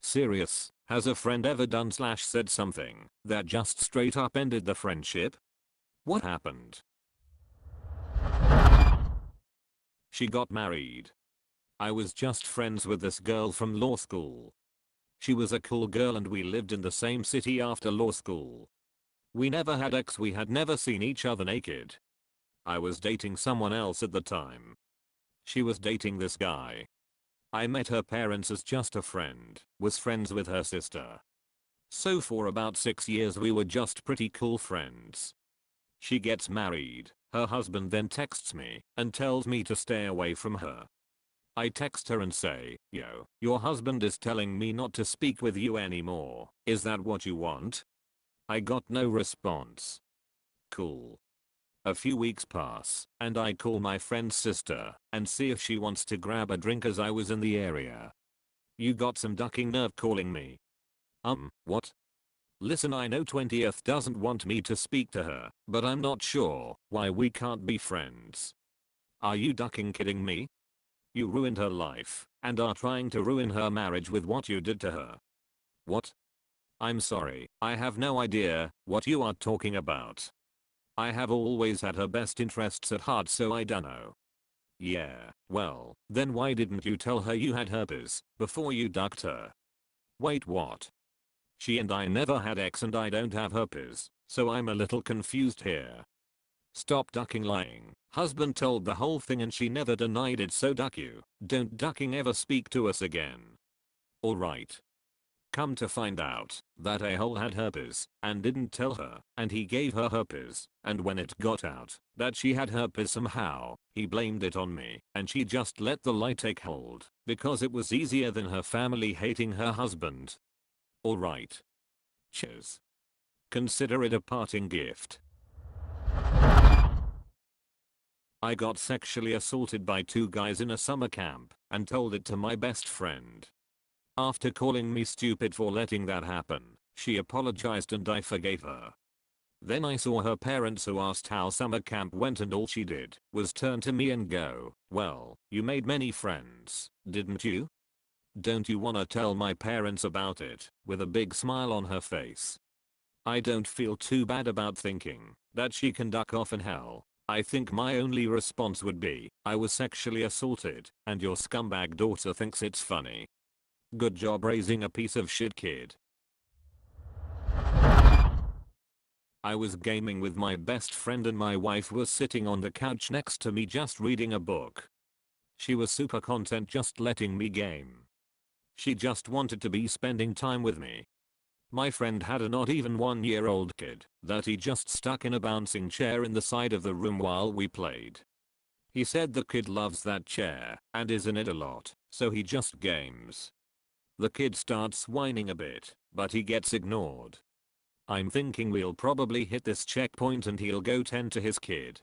Serious, has a friend ever done/said something that just straight up ended the friendship? What happened? She got married. I was just friends with this girl from law school. She was a cool girl and we lived in the same city after law school. We never had sex, we had never seen each other naked. I was dating someone else at the time. She was dating this guy. I met her parents as just a friend, was friends with her sister. So for about 6 years we were just pretty cool friends. She gets married, her husband then texts me and tells me to stay away from her. I text her and say, yo, your husband is telling me not to speak with you anymore, is that what you want? I got no response. Cool. A few weeks pass, and I call my friend's sister and see if she wants to grab a drink as I was in the area. You got some ducking nerve calling me. What? Listen, I know 20th doesn't want me to speak to her, but I'm not sure why we can't be friends. Are you ducking kidding me? You ruined her life and are trying to ruin her marriage with what you did to her. What? I'm sorry, I have no idea what you are talking about. I have always had her best interests at heart, so I dunno. Yeah, well, then why didn't you tell her you had herpes before you ducked her? Wait, what? She and I never had sex and I don't have herpes, so I'm a little confused here. Stop ducking, lying. Husband told the whole thing and she never denied it, so duck you. Don't ducking ever speak to us again. Alright. Come to find out, that a-hole had herpes and didn't tell her, and he gave her herpes, and when it got out that she had herpes somehow, he blamed it on me, and she just let the lie take hold, because it was easier than her family hating her husband. Alright. Cheers. Consider it a parting gift. I got sexually assaulted by 2 guys in a summer camp and told it to my best friend. After calling me stupid for letting that happen, she apologized and I forgave her. Then I saw her parents, who asked how summer camp went, and all she did was turn to me and go, well, you made many friends, didn't you? Don't you wanna tell my parents about it? With a big smile on her face. I don't feel too bad about thinking that she can duck off in hell. I think my only response would be, I was sexually assaulted and your scumbag daughter thinks it's funny. Good job raising a piece of shit kid. I was gaming with my best friend and my wife was sitting on the couch next to me just reading a book. She was super content just letting me game. She just wanted to be spending time with me. My friend had a not even 1-year-old kid that he just stuck in a bouncing chair in the side of the room while we played. He said the kid loves that chair and is in it a lot, so he just games. The kid starts whining a bit, but he gets ignored. I'm thinking we'll probably hit this checkpoint and he'll go tend to his kid.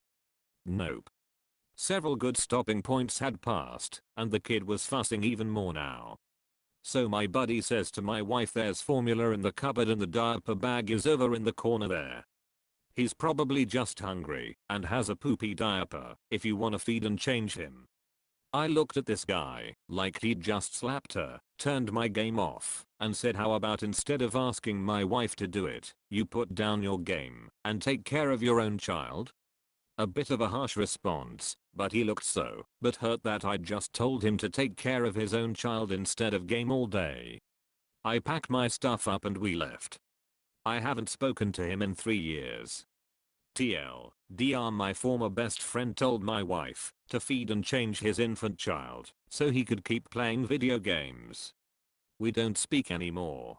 Nope. Several good stopping points had passed, and the kid was fussing even more now. So my buddy says to my wife, there's formula in the cupboard and the diaper bag is over in the corner there. He's probably just hungry and has a poopy diaper if you wanna feed and change him. I looked at this guy like he'd just slapped her, turned my game off, and said, how about instead of asking my wife to do it, you put down your game and take care of your own child? A bit of a harsh response, but he looked so butthurt that I just told him to take care of his own child instead of game all day. I packed my stuff up and we left. I haven't spoken to him in 3 years. TLDR, my former best friend told my wife to feed and change his infant child so he could keep playing video games. We don't speak anymore.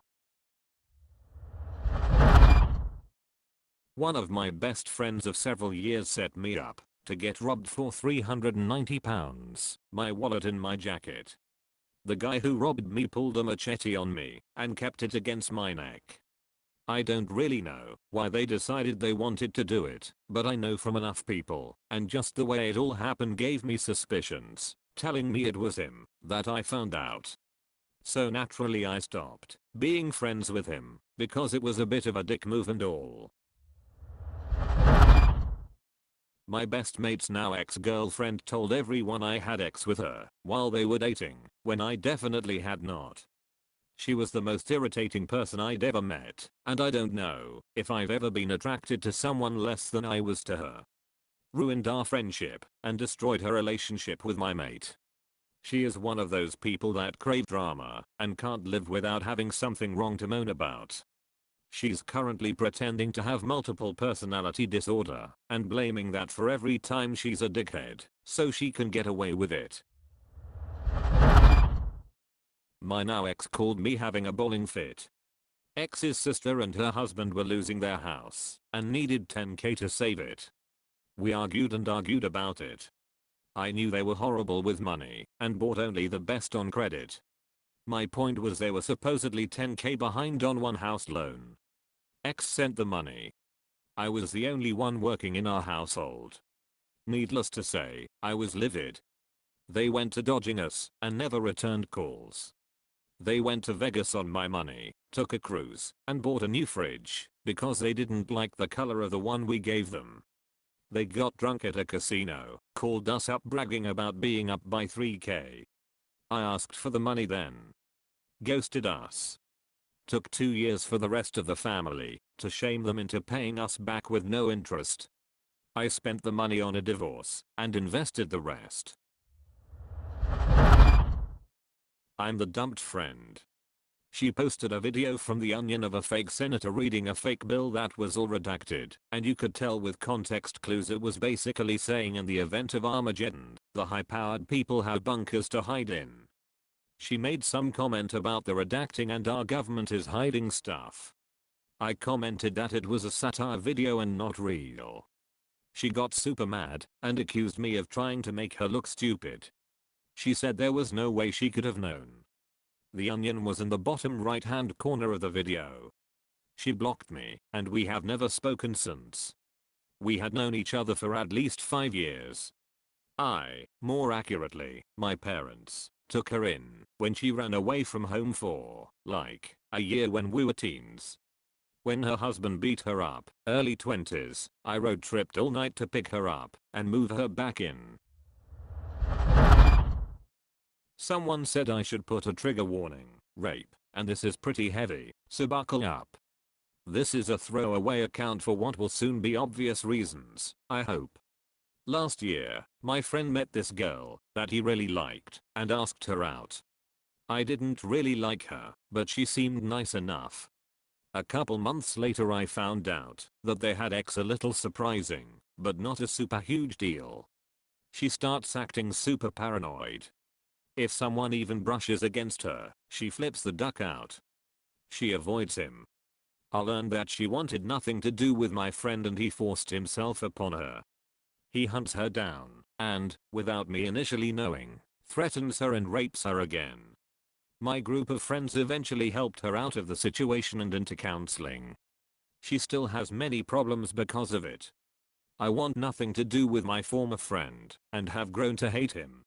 One of my best friends of several years set me up to get robbed for £390, my wallet in my jacket. The guy who robbed me pulled a machete on me and kept it against my neck. I don't really know why they decided they wanted to do it, but I know from enough people, and just the way it all happened gave me suspicions, telling me it was him, that I found out. So naturally I stopped being friends with him, because it was a bit of a dick move and all. My best mate's now ex-girlfriend told everyone I had sex with her while they were dating, when I definitely had not. She was the most irritating person I'd ever met, and I don't know if I've ever been attracted to someone less than I was to her. Ruined our friendship and destroyed her relationship with my mate. She is one of those people that crave drama and can't live without having something wrong to moan about. She's currently pretending to have multiple personality disorder and blaming that for every time she's a dickhead so she can get away with it. My now ex called me having a bowling fit. Ex's sister and her husband were losing their house and needed 10k to save it. We argued and argued about it. I knew they were horrible with money and bought only the best on credit. My point was they were supposedly 10k behind on one house loan. Ex sent the money. I was the only one working in our household. Needless to say, I was livid. They went to dodging us and never returned calls. They went to Vegas on my money, took a cruise, and bought a new fridge because they didn't like the color of the one we gave them. They got drunk at a casino, called us up bragging about being up by 3k. I asked for the money then. Ghosted us. Took 2 years for the rest of the family to shame them into paying us back with no interest. I spent the money on a divorce and invested the rest. I'm the dumped friend. She posted a video from The Onion of a fake senator reading a fake bill that was all redacted, and you could tell with context clues it was basically saying in the event of Armageddon, the high-powered people have bunkers to hide in. She made some comment about the redacting and our government is hiding stuff. I commented that it was a satire video and not real. She got super mad and accused me of trying to make her look stupid. She said there was no way she could have known. The Onion was in the bottom right hand corner of the video. She blocked me and we have never spoken since. We had known each other for at least 5 years. More accurately, my parents, took her in when she ran away from home for, like, a year when we were teens. When her husband beat her up, early 20s, I road tripped all night to pick her up and move her back in. Someone said I should put a trigger warning, rape, and this is pretty heavy, so buckle up. This is a throwaway account for what will soon be obvious reasons, I hope. Last year, my friend met this girl that he really liked and asked her out. I didn't really like her, but she seemed nice enough. A couple months later I found out that they had sex, a little surprising, but not a super huge deal. She starts acting super paranoid. If someone even brushes against her, she flips the duck out. She avoids him. I learned that she wanted nothing to do with my friend and he forced himself upon her. He hunts her down and, without me initially knowing, threatens her and rapes her again. My group of friends eventually helped her out of the situation and into counseling. She still has many problems because of it. I want nothing to do with my former friend and have grown to hate him.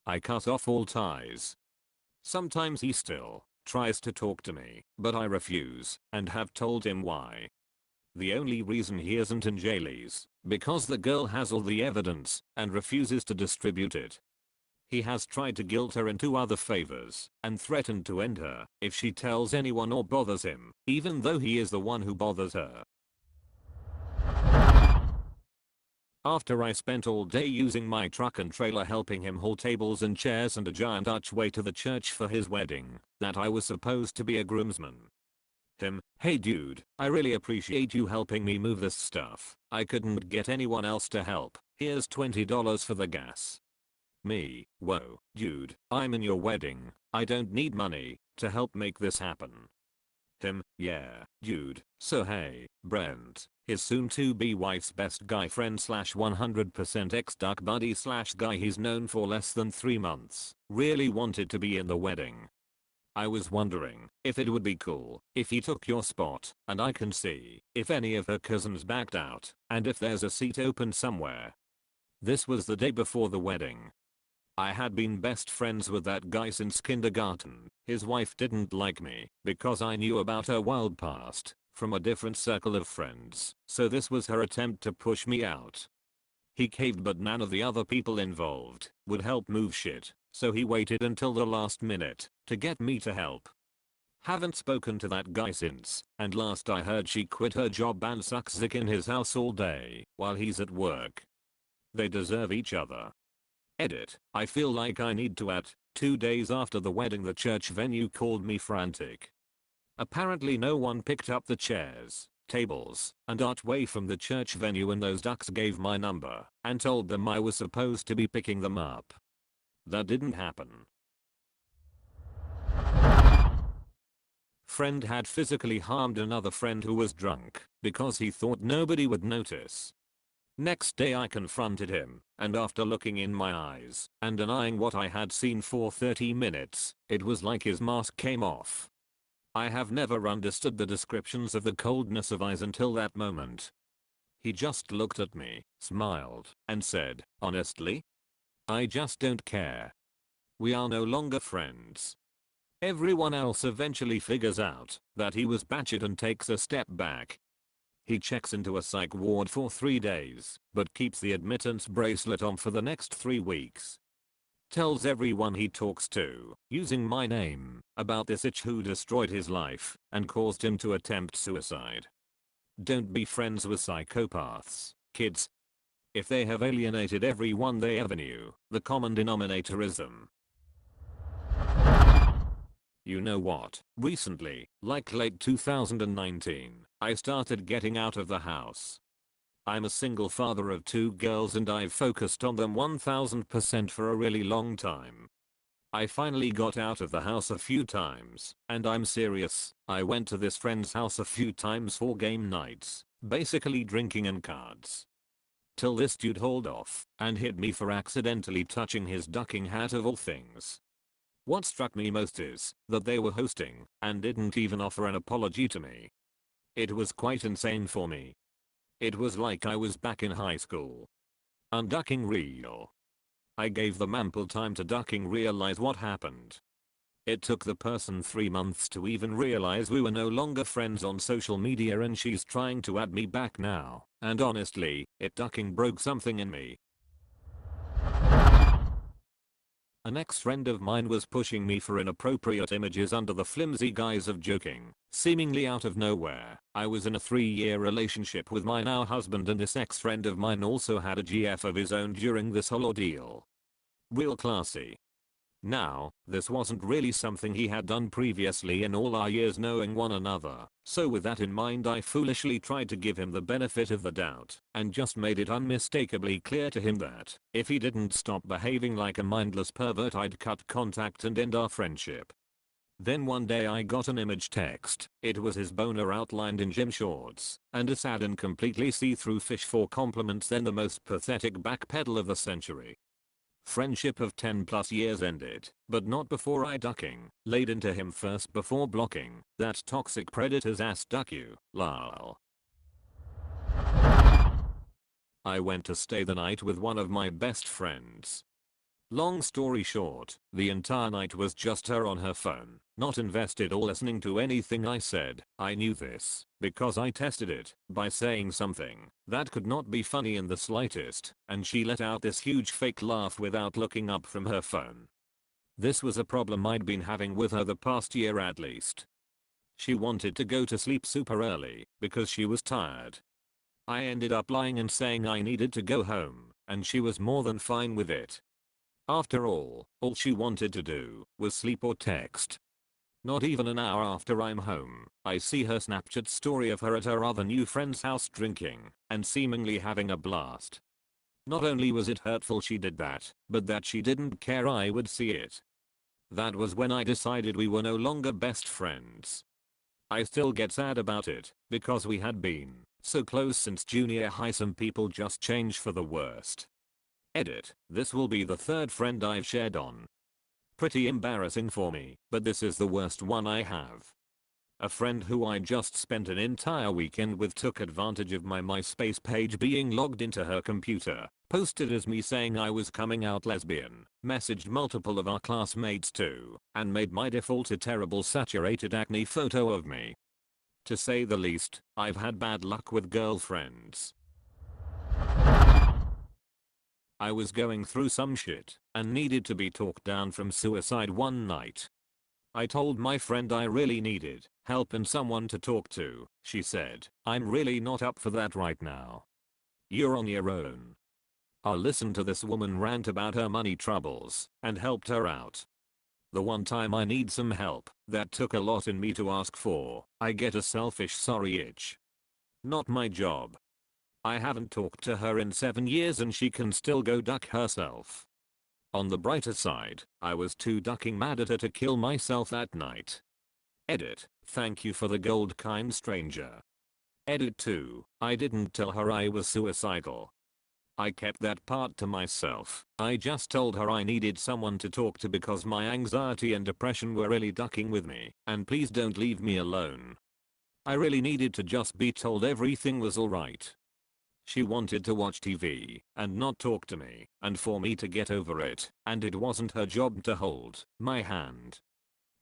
I cut off all ties. Sometimes he still tries to talk to me, but I refuse and have told him why. The only reason he isn't in jail is because the girl has all the evidence and refuses to distribute it. He has tried to guilt her into other favors and threatened to end her if she tells anyone or bothers him, even though he is the one who bothers her. After I spent all day using my truck and trailer helping him haul tables and chairs and a giant archway to the church for his wedding, that I was supposed to be a groomsman. Him, hey dude, I really appreciate you helping me move this stuff. I couldn't get anyone else to help. Here's $20 for the gas. Me, whoa, dude, I'm in your wedding. I don't need money to help make this happen. Him, yeah, dude, so hey, Brent, his soon-to-be wife's best guy friend / 100% ex-duck buddy / guy he's known for less than 3 months, really wanted to be in the wedding. I was wondering if it would be cool if he took your spot and I can see if any of her cousins backed out and if there's a seat open somewhere. This was the day before the wedding. I had been best friends with that guy since kindergarten. His wife didn't like me because I knew about her wild past from a different circle of friends, so this was her attempt to push me out. He caved, but none of the other people involved would help move shit, so he waited until the last minute to get me to help. Haven't spoken to that guy since, and last I heard she quit her job and sucks dick in his house all day while he's at work. They deserve each other. Edit. I feel like I need to add, 2 days after the wedding the church venue called me frantic. Apparently no one picked up the chairs, tables, and archway from the church venue and those ducks gave my number and told them I was supposed to be picking them up. That didn't happen. Friend had physically harmed another friend who was drunk because he thought nobody would notice. Next day I confronted him, and after looking in my eyes and denying what I had seen for 30 minutes, it was like his mask came off. I have never understood the descriptions of the coldness of eyes until that moment. He just looked at me, smiled, and said, honestly? I just don't care. We are no longer friends. Everyone else eventually figures out that he was batshit and takes a step back. He checks into a psych ward for 3 days, but keeps the admittance bracelet on for the next 3 weeks. Tells everyone he talks to, using my name, about this itch who destroyed his life and caused him to attempt suicide. Don't be friends with psychopaths, kids. If they have alienated everyone they ever knew, the common denominator is them. You know what? Recently, like late 2019, I started getting out of the house. I'm a single father of 2 girls and I've focused on them 1000% for a really long time. I finally got out of the house a few times, and I'm serious, I went to this friend's house a few times for game nights, basically drinking and cards. Till this dude hauled off and hit me for accidentally touching his ducking hat of all things. What struck me most is that they were hosting and didn't even offer an apology to me. It was quite insane for me. It was like I was back in high school. Unducking real. I gave them ample time to ducking realize what happened. It took the person 3 months to even realize we were no longer friends on social media and she's trying to add me back now, and honestly, it ducking broke something in me. An ex-friend of mine was pushing me for inappropriate images under the flimsy guise of joking, seemingly out of nowhere. I was in a 3-year relationship with my now husband and this ex-friend of mine also had a GF of his own during this whole ordeal. Real classy. Now, this wasn't really something he had done previously in all our years knowing one another, so with that in mind I foolishly tried to give him the benefit of the doubt, and just made it unmistakably clear to him that, if he didn't stop behaving like a mindless pervert I'd cut contact and end our friendship. Then one day I got an image text, it was his boner outlined in gym shorts, and a sad and completely see-through fish for compliments then the most pathetic backpedal of the century. Friendship of 10+ years ended, but not before I ducking, laid into him first before blocking, that toxic predator's ass duck you, lol. I went to stay the night with one of my best friends. Long story short, the entire night was just her on her phone, not invested or listening to anything I said. I knew this, because I tested it, by saying something that could not be funny in the slightest, and she let out this huge fake laugh without looking up from her phone. This was a problem I'd been having with her the past year at least. She wanted to go to sleep super early, because she was tired. I ended up lying and saying I needed to go home, and she was more than fine with it. After all she wanted to do was sleep or text. Not even an hour after I'm home, I see her Snapchat story of her at her other new friend's house drinking and seemingly having a blast. Not only was it hurtful she did that, but that she didn't care I would see it. That was when I decided we were no longer best friends. I still get sad about it, because we had been so close since junior high. Some people just change for the worst. Edit. This will be the 3rd friend I've shared on. Pretty embarrassing for me, but this is the worst one I have. A friend who I just spent an entire weekend with took advantage of my MySpace page being logged into her computer, posted as me saying I was coming out lesbian, messaged multiple of our classmates too, and made my default a terrible saturated acne photo of me. To say the least, I've had bad luck with girlfriends. I was going through some shit and needed to be talked down from suicide one night. I told my friend I really needed help and someone to talk to. She said, "I'm really not up for that right now. You're on your own." I listened to this woman rant about her money troubles and helped her out. The one time I need some help, that took a lot in me to ask for, I get a selfish sorry itch. Not my job. I haven't talked to her in 7 years and she can still go duck herself. On the brighter side, I was too ducking mad at her to kill myself that night. Edit, thank you for the gold, kind stranger. Edit 2, I didn't tell her I was suicidal. I kept that part to myself. I just told her I needed someone to talk to because my anxiety and depression were really ducking with me, and please don't leave me alone. I really needed to just be told everything was alright. She wanted to watch TV and not talk to me, and for me to get over it, and it wasn't her job to hold my hand.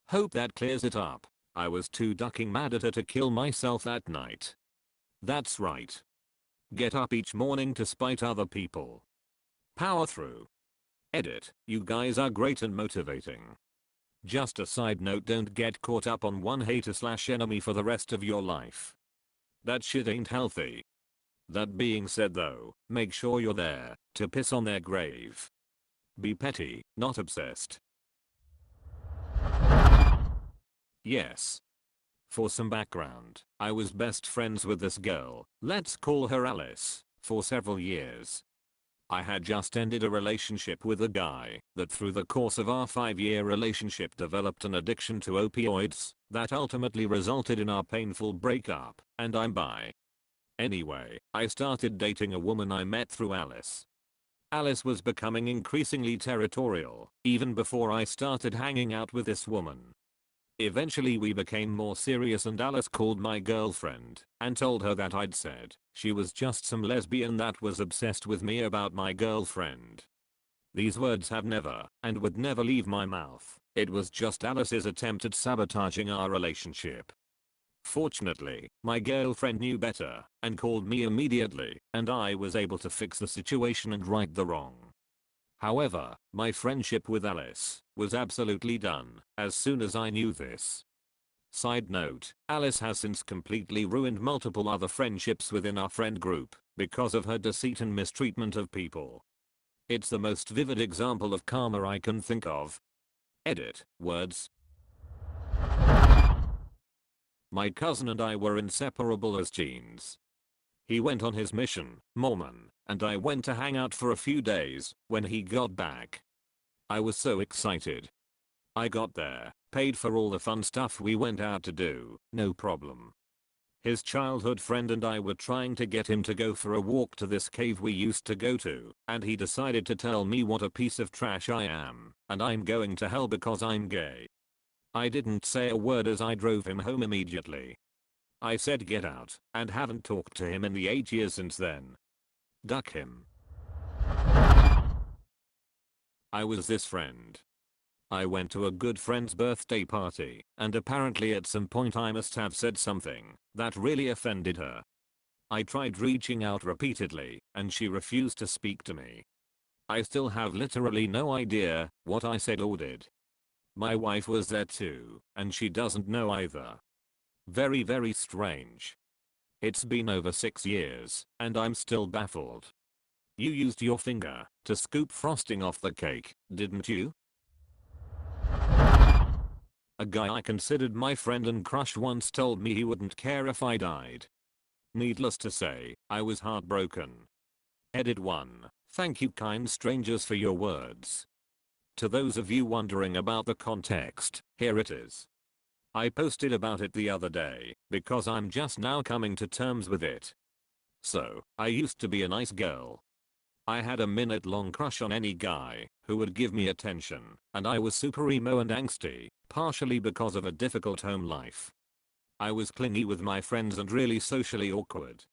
Hope that clears it up. I was too ducking mad at her to kill myself that night. That's right. Get up each morning to spite other people. Power through. Edit, you guys are great and motivating. Just a side note, don't get caught up on one hater/enemy for the rest of your life. That shit ain't healthy. That being said though, make sure you're there to piss on their grave. Be petty, not obsessed. Yes. For some background, I was best friends with this girl, let's call her Alice, for several years. I had just ended a relationship with a guy that through the course of our 5-year relationship developed an addiction to opioids that ultimately resulted in our painful breakup, and I'm bi. Anyway, I started dating a woman I met through Alice. Alice was becoming increasingly territorial, even before I started hanging out with this woman. Eventually we became more serious and Alice called my girlfriend and told her that I'd said she was just some lesbian that was obsessed with me about my girlfriend. These words have never and would never leave my mouth. It was just Alice's attempt at sabotaging our relationship. Fortunately, my girlfriend knew better and called me immediately, and I was able to fix the situation and right the wrong. However, my friendship with Alice was absolutely done as soon as I knew this. Side note, Alice has since completely ruined multiple other friendships within our friend group because of her deceit and mistreatment of people. It's the most vivid example of karma I can think of. Edit, words. My cousin and I were inseparable as teens. He went on his mission, Mormon, and I went to hang out for a few days when he got back. I was so excited. I got there, paid for all the fun stuff we went out to do, no problem. His childhood friend and I were trying to get him to go for a walk to this cave we used to go to, and he decided to tell me what a piece of trash I am, and I'm going to hell because I'm gay. I didn't say a word as I drove him home immediately. I said get out, and haven't talked to him in the 8 years since then. Duck him. I was this friend. I went to a good friend's birthday party, and apparently at some point I must have said something that really offended her. I tried reaching out repeatedly, and she refused to speak to me. I still have literally no idea what I said or did. My wife was there too, and she doesn't know either. Very, very strange. It's been over 6 years, and I'm still baffled. You used your finger to scoop frosting off the cake, didn't you? A guy I considered my friend and crush once told me he wouldn't care if I died. Needless to say, I was heartbroken. Edit 1. Thank you, kind strangers, for your words. To those of you wondering about the context, here it is. I posted about it the other day because I'm just now coming to terms with it. So, I used to be a nice girl. I had a minute-long crush on any guy who would give me attention, and I was super emo and angsty, partially because of a difficult home life. I was clingy with my friends and really socially awkward.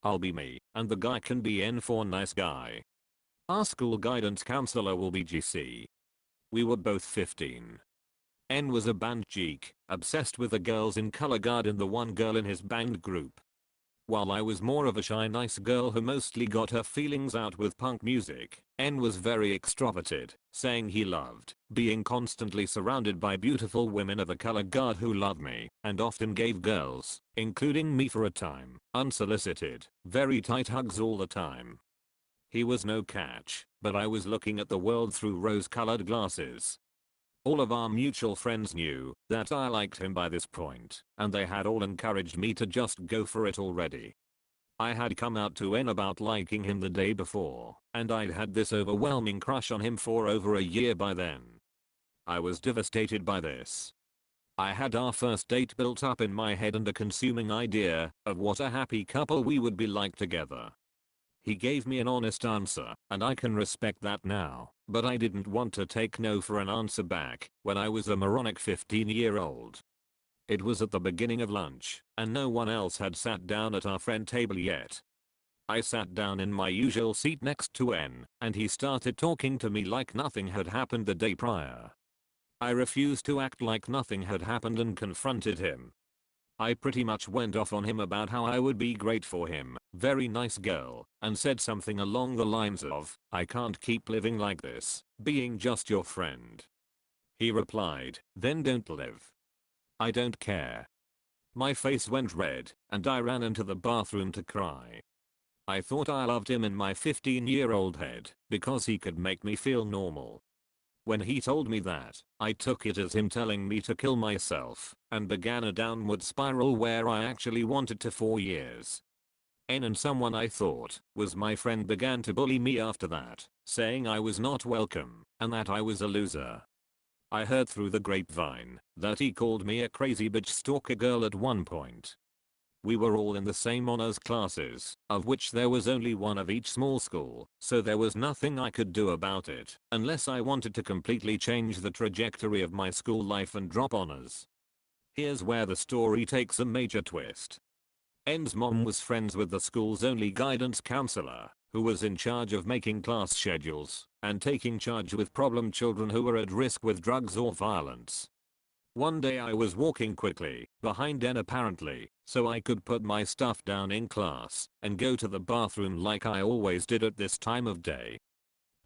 I'll be me, and the guy can be N for nice guy. Our school guidance counselor will be GC. We were both 15. N was a band geek, obsessed with the girls in color guard and the one girl in his band group. While I was more of a shy nice girl who mostly got her feelings out with punk music, N was very extroverted saying he loved being constantly surrounded by beautiful women of a color guard who loved me and often gave girls, including me for a time, unsolicited, very tight hugs all the time. He was no catch, but I was looking at the world through rose-colored glasses. All of our mutual friends knew that I liked him by this point, and they had all encouraged me to just go for it already. I had come out to N about liking him the day before, and I'd had this overwhelming crush on him for over a year by then. I was devastated by this. I had our first date built up in my head and a consuming idea of what a happy couple we would be like together. He gave me an honest answer, and I can respect that now, but I didn't want to take no for an answer back when I was a moronic 15-year-old. It was at the beginning of lunch, and no one else had sat down at our friend table yet. I sat down in my usual seat next to N, and he started talking to me like nothing had happened the day prior. I refused to act like nothing had happened and confronted him. I pretty much went off on him about how I would be great for him, very nice girl, and said something along the lines of, I can't keep living like this, being just your friend. He replied, then don't live. I don't care. My face went red, and I ran into the bathroom to cry. I thought I loved him in my 15-year-old head, because he could make me feel normal. When he told me that, I took it as him telling me to kill myself, and began a downward spiral where I actually wanted to for years. N and someone I thought was my friend began to bully me after that, saying I was not welcome, and that I was a loser. I heard through the grapevine that he called me a crazy bitch stalker girl at one point. We were all in the same honors classes, of which there was only one of each small school, so there was nothing I could do about it, unless I wanted to completely change the trajectory of my school life and drop honors. Here's where the story takes a major twist. N's mom was friends with the school's only guidance counselor, who was in charge of making class schedules and taking charge with problem children who were at risk with drugs or violence. One day I was walking quickly, behind N apparently, so I could put my stuff down in class and go to the bathroom like I always did at this time of day.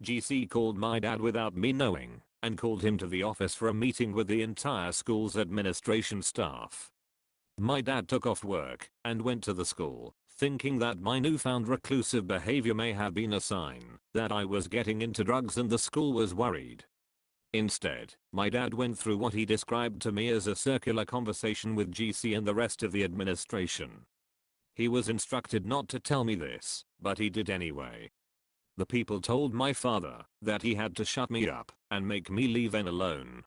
GC called my dad without me knowing and called him to the office for a meeting with the entire school's administration staff. My dad took off work and went to the school, thinking that my newfound reclusive behavior may have been a sign that I was getting into drugs and the school was worried. Instead, my dad went through what he described to me as a circular conversation with GC and the rest of the administration. He was instructed not to tell me this, but he did anyway. The people told my father that he had to shut me up and make me leave N alone.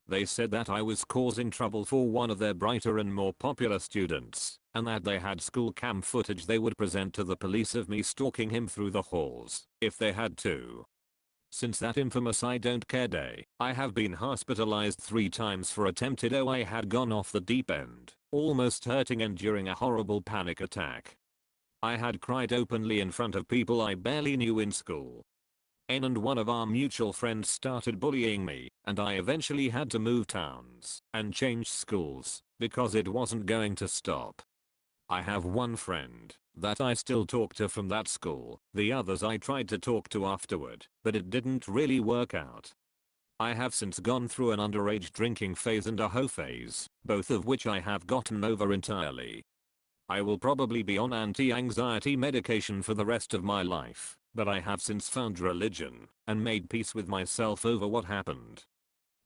They said that I was causing trouble for one of their brighter and more popular students, and that they had school cam footage they would present to the police of me stalking him through the halls, if they had to. Since that infamous I don't care day, I have been hospitalized 3 times for attempted I had gone off the deep end, almost hurting and during a horrible panic attack. I had cried openly in front of people I barely knew in school. N and one of our mutual friends started bullying me, and I eventually had to move towns and change schools because it wasn't going to stop. I have one friend that I still talk to from that school, the others I tried to talk to afterward, but it didn't really work out. I have since gone through an underage drinking phase and a hoe phase, both of which I have gotten over entirely. I will probably be on anti-anxiety medication for the rest of my life, but I have since found religion and made peace with myself over what happened.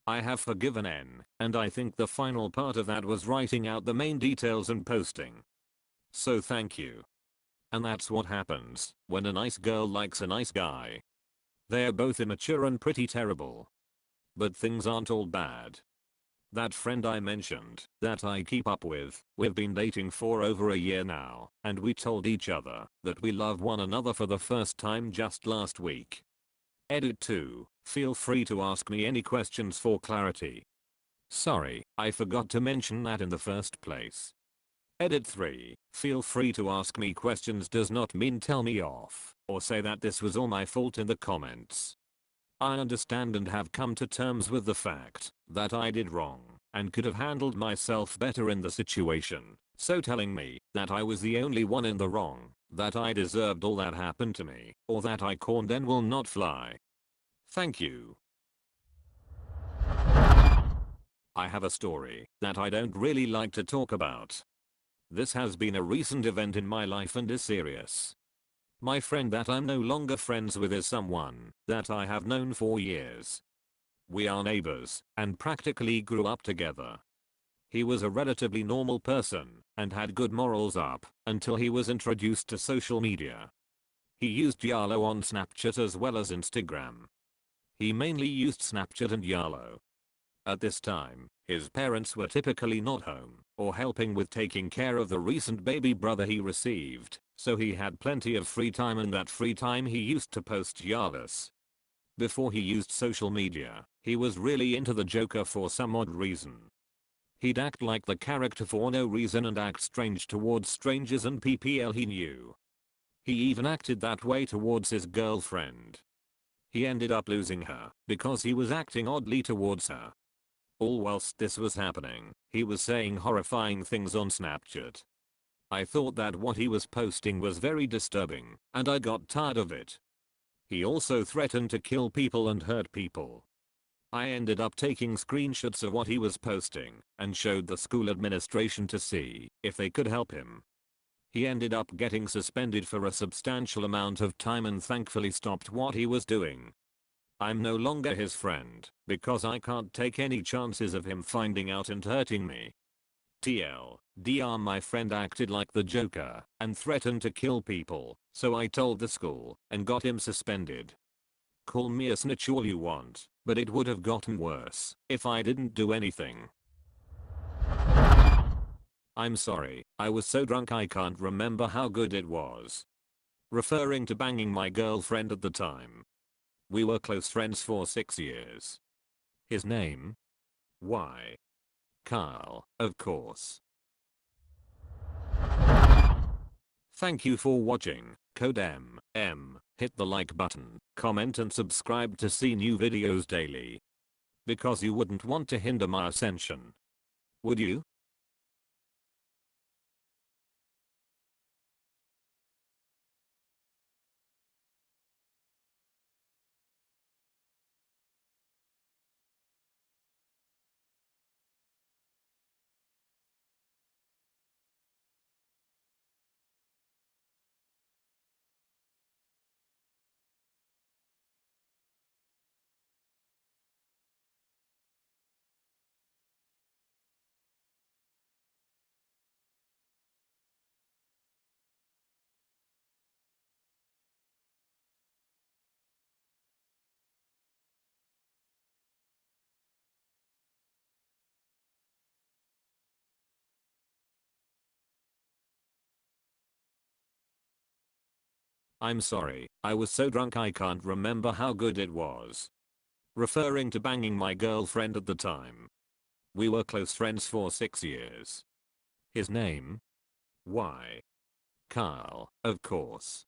I have forgiven N, and I think the final part of that was writing out the main details and posting. So thank you. And that's what happens when a nice girl likes a nice guy. They're both immature and pretty terrible. But things aren't all bad. That friend I mentioned that I keep up with, we've been dating for over a year now, and we told each other that we love one another for the first time just last week. Edit 2, feel free to ask me any questions for clarity. Sorry, I forgot to mention that in the first place. Edit 3, feel free to ask me questions does not mean tell me off, or say that this was all my fault in the comments. I understand and have come to terms with the fact that I did wrong and could have handled myself better in the situation, so telling me that I was the only one in the wrong, that I deserved all that happened to me, or that I corned N will not fly. Thank you. I have a story that I don't really like to talk about. This has been a recent event in my life and is serious. My friend that I'm no longer friends with is someone that I have known for years. We are neighbors and practically grew up together. He was a relatively normal person and had good morals up until he was introduced to social media. He used YOLO on Snapchat as well as Instagram. He mainly used Snapchat and YOLO. At this time, his parents were typically not home or helping with taking care of the recent baby brother he received, so he had plenty of free time, and that free time he used to post YOLOs. Before he used social media, he was really into the Joker for some odd reason. He'd act like the character for no reason and act strange towards strangers and people he knew. He even acted that way towards his girlfriend. He ended up losing her because he was acting oddly towards her. All whilst this was happening, he was saying horrifying things on Snapchat. I thought that what he was posting was very disturbing, and I got tired of it. He also threatened to kill people and hurt people. I ended up taking screenshots of what he was posting and showed the school administration to see if they could help him. He ended up getting suspended for a substantial amount of time and thankfully stopped what he was doing. I'm no longer his friend because I can't take any chances of him finding out and hurting me. TLDR, my friend acted like the Joker and threatened to kill people, so I told the school and got him suspended. Call me a snitch all you want, but it would have gotten worse if I didn't do anything. I'm sorry, I was so drunk I can't remember how good it was. Referring to banging my girlfriend at the time. We were close friends for 6 years. His name? Why? Kyle, of course. Thank you for watching. Code M. Hit the like button, comment and subscribe to see new videos daily. Because you wouldn't want to hinder my ascension. Would you? I'm sorry, I was so drunk I can't remember how good it was. Referring to banging my girlfriend at the time. We were close friends for 6 years. His name? Why? Kyle, of course.